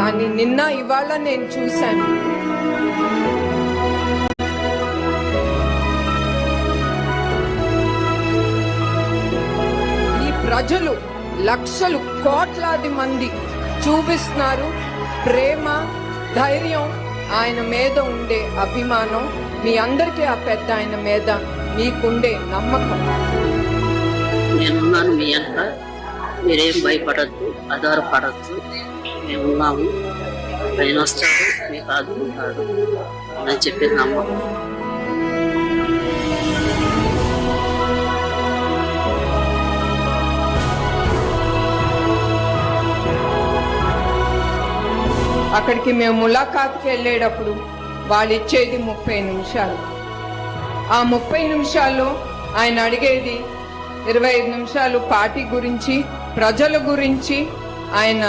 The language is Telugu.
కానీ నిన్న ఇవాళ నేను చూశాను. ఈ ప్రజలు లక్షలు కోట్లాది మంది చూపిస్తున్నారు ప్రేమ, ధైర్యం, ఆయన మీద ఉండే అభిమానం, మీ అందరికీ ఆ పెద్ద ఆయన మీద మీకుండే నమ్మకం. నేనున్నాను మీ అంతా, మీరేం భయపడద్దు, ఆధారపడద్దు, మేమున్నాము, ఆయన వస్తాడు, మీకు ఆదుకుంటాడు అని చెప్పి నమ్మకం. అక్కడికి మేము ములాఖాత్కి వెళ్ళేటప్పుడు వాళ్ళు ఇచ్చేది 30 నిమిషాలు. ఆ 30 నిమిషాల్లో ఆయన అడిగేది 25 నిమిషాలు పార్టీ గురించి, ప్రజల గురించి ఆయన